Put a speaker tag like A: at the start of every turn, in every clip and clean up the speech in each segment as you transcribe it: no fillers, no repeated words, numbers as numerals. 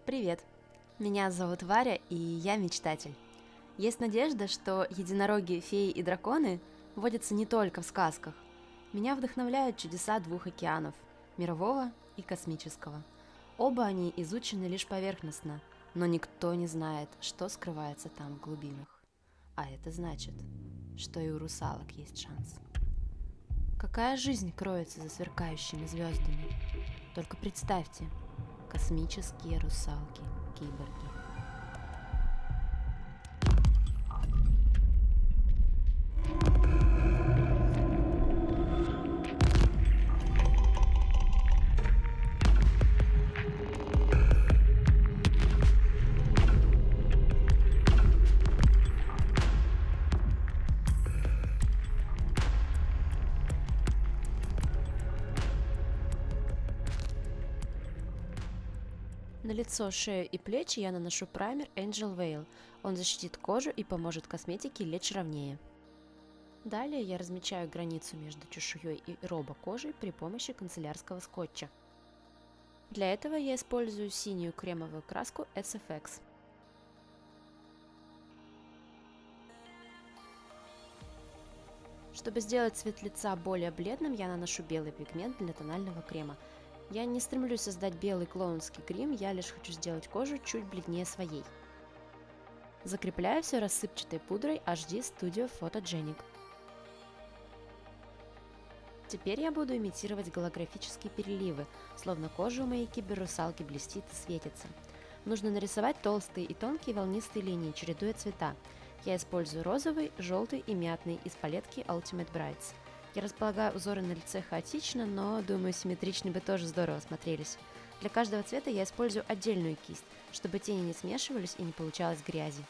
A: Привет! Меня зовут Варя, и я мечтатель. Есть надежда, что единороги, феи и драконы водятся не только в сказках. Меня вдохновляют чудеса двух океанов – мирового и космического. Оба они изучены лишь поверхностно, но никто не знает, что скрывается там в глубинах. А это значит, что и у русалок есть шанс. Какая жизнь кроется за сверкающими звездами? Только представьте, космические русалки-киборги. На лицо, шею и плечи я наношу праймер Angel Veil. Он защитит кожу и поможет косметике лечь ровнее. Далее я размечаю границу между чешуей и робокожей при помощи канцелярского скотча. Для этого я использую синюю кремовую краску SFX. Чтобы сделать цвет лица более бледным, я наношу белый пигмент для тонального крема. Я не стремлюсь создать белый клоунский грим, я лишь хочу сделать кожу чуть бледнее своей. Закрепляю все рассыпчатой пудрой HD Studio Photogenic. Теперь я буду имитировать голографические переливы, словно кожа у моей киберрусалки блестит и светится. Нужно нарисовать толстые и тонкие волнистые линии, чередуя цвета. Я использую розовый, желтый и мятный из палетки Ultimate Brights. Я располагаю узоры на лице хаотично, но, думаю, симметричные бы тоже здорово смотрелись. Для каждого цвета я использую отдельную кисть, чтобы тени не смешивались и не получалось грязи.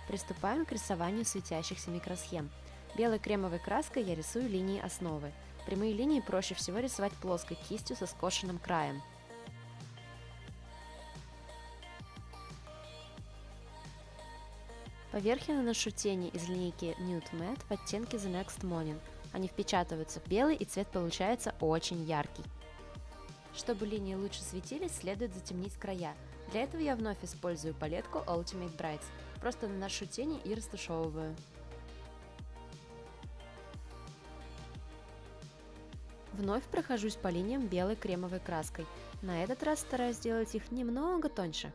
A: Приступаем к рисованию светящихся микросхем. Белой кремовой краской я рисую линии основы. Прямые линии проще всего рисовать плоской кистью со скошенным краем. Поверх я наношу тени из линейки Nude Matte в оттенке The Next Morning. Они впечатываются в белый, и цвет получается очень яркий. Чтобы линии лучше светились, следует затемнить края. Для этого я вновь использую палетку Ultimate Brights. Просто наношу тени и растушевываю. Вновь прохожусь по линиям белой кремовой краской. На этот раз стараюсь сделать их немного тоньше.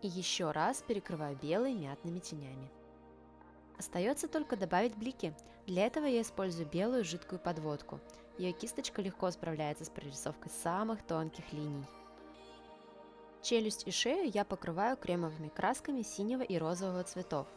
A: И еще раз перекрываю белый мятными тенями. Остается только добавить блики. Для этого я использую белую жидкую подводку. Ее кисточка легко справляется с прорисовкой самых тонких линий. Челюсть и шею я покрываю кремовыми красками синего и розового цветов.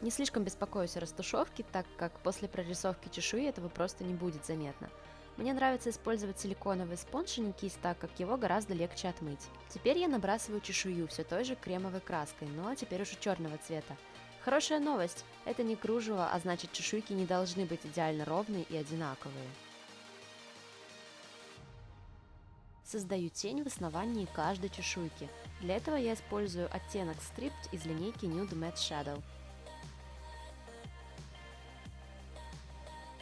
A: Не слишком беспокоюсь о растушевке, так как после прорисовки чешуи этого просто не будет заметно. Мне нравится использовать силиконовый спонж, а не кисть, так как его гораздо легче отмыть. Теперь я набрасываю чешую все той же кремовой краской, но теперь уже черного цвета. Хорошая новость, это не кружево, а значит чешуйки не должны быть идеально ровные и одинаковые. Создаю тень в основании каждой чешуйки. Для этого я использую оттенок Stripped из линейки Nude Matte Shadow.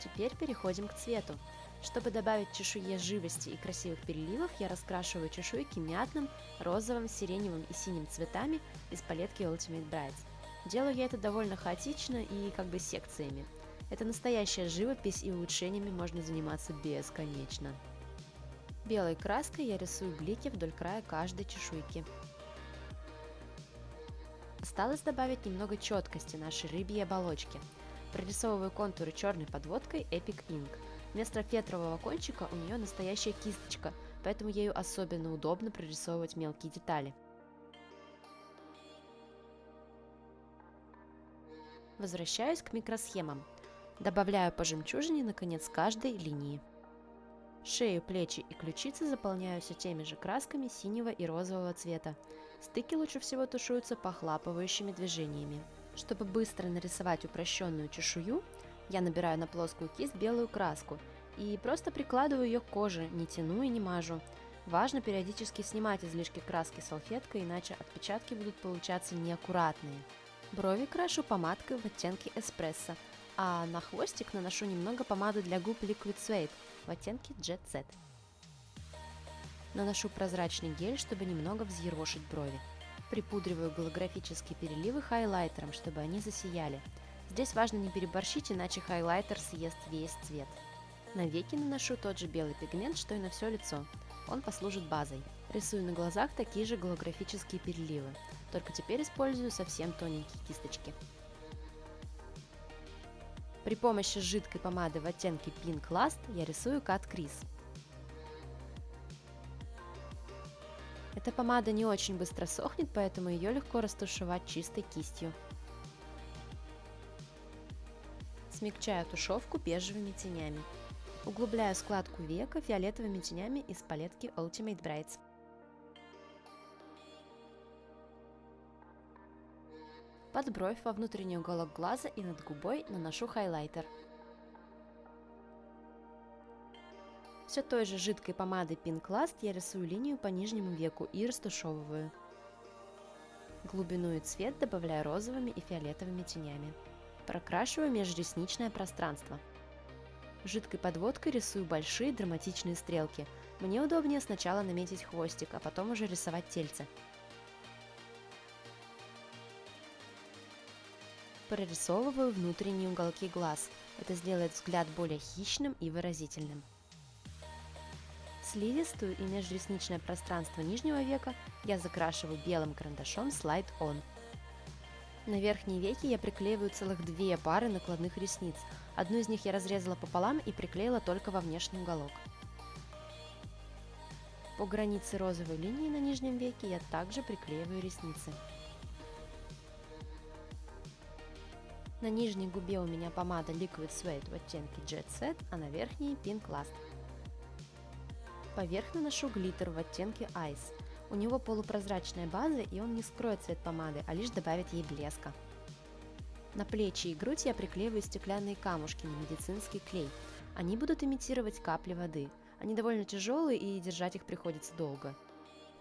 A: Теперь переходим к цвету. Чтобы добавить чешуе живости и красивых переливов, я раскрашиваю чешуйки мятным, розовым, сиреневым и синим цветами из палетки Ultimate Brights. Делаю я это довольно хаотично и как бы секциями. Это настоящая живопись, и улучшениями можно заниматься бесконечно. Белой краской я рисую блики вдоль края каждой чешуйки. Осталось добавить немного четкости нашей рыбьей оболочки. Прорисовываю контуры черной подводкой Epic Ink. Вместо фетрового кончика у нее настоящая кисточка, поэтому ею особенно удобно прорисовывать мелкие детали. Возвращаюсь к микросхемам. Добавляю по жемчужине на конец каждой линии. Шею, плечи и ключицы заполняю все теми же красками синего и розового цвета. Стыки лучше всего тушуются похлапывающими движениями. Чтобы быстро нарисовать упрощенную чешую, я набираю на плоскую кисть белую краску и просто прикладываю ее к коже, не тяну и не мажу. Важно периодически снимать излишки краски салфеткой, иначе отпечатки будут получаться неаккуратные. Брови крашу помадкой в оттенке эспрессо, а на хвостик наношу немного помады для губ Liquid Suede. в оттенке Jet Set. Наношу прозрачный гель, чтобы немного взъерошить брови. Припудриваю голографические переливы хайлайтером, чтобы они засияли. Здесь важно не переборщить, иначе хайлайтер съест весь цвет. На веки наношу тот же белый пигмент, что и на все лицо. Он послужит базой. Рисую на глазах такие же голографические переливы, только теперь использую совсем тоненькие кисточки. При помощи жидкой помады в оттенке Pink Last я рисую Cut Crease. Эта помада не очень быстро сохнет, поэтому ее легко растушевать чистой кистью. Смягчаю тушевку бежевыми тенями. Углубляю складку века фиолетовыми тенями из палетки Ultimate Brights. Под бровь, во внутренний уголок глаза и над губой наношу хайлайтер. Все той же жидкой помадой Pink Last я рисую линию по нижнему веку и растушевываю. Глубину и цвет добавляю розовыми и фиолетовыми тенями. Прокрашиваю межресничное пространство. Жидкой подводкой рисую большие драматичные стрелки. Мне удобнее сначала наметить хвостик, а потом уже рисовать тельце. Прорисовываю внутренние уголки глаз. Это сделает взгляд более хищным и выразительным. Слизистую и межресничное пространство нижнего века я закрашиваю белым карандашом Slide On. На верхние веки я приклеиваю целых две пары накладных ресниц. Одну из них я разрезала пополам и приклеила только во внешний уголок. По границе розовой линии на нижнем веке я также приклеиваю ресницы. На нижней губе у меня помада Liquid Suede в оттенке Jet Set, а на верхней Pink Last. Поверх наношу глиттер в оттенке Ice. У него полупрозрачная база, и он не скроет цвет помады, а лишь добавит ей блеска. На плечи и грудь я приклеиваю стеклянные камушки на медицинский клей. Они будут имитировать капли воды. Они довольно тяжелые, и держать их приходится долго.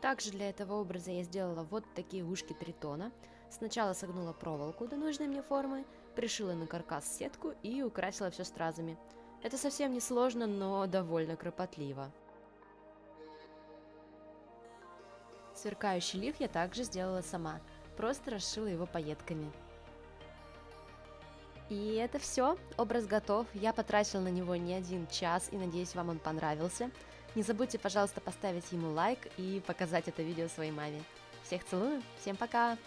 A: Также для этого образа я сделала вот такие ушки тритона. Сначала согнула проволоку до нужной мне формы, пришила на каркас сетку и украсила все стразами. Это совсем не сложно, но довольно кропотливо. Сверкающий лиф я также сделала сама, просто расшила его пайетками. И это все, образ готов, я потратила на него не один час и надеюсь, вам он понравился. Не забудьте, пожалуйста, поставить ему лайк и показать это видео своей маме. Всех целую, всем пока!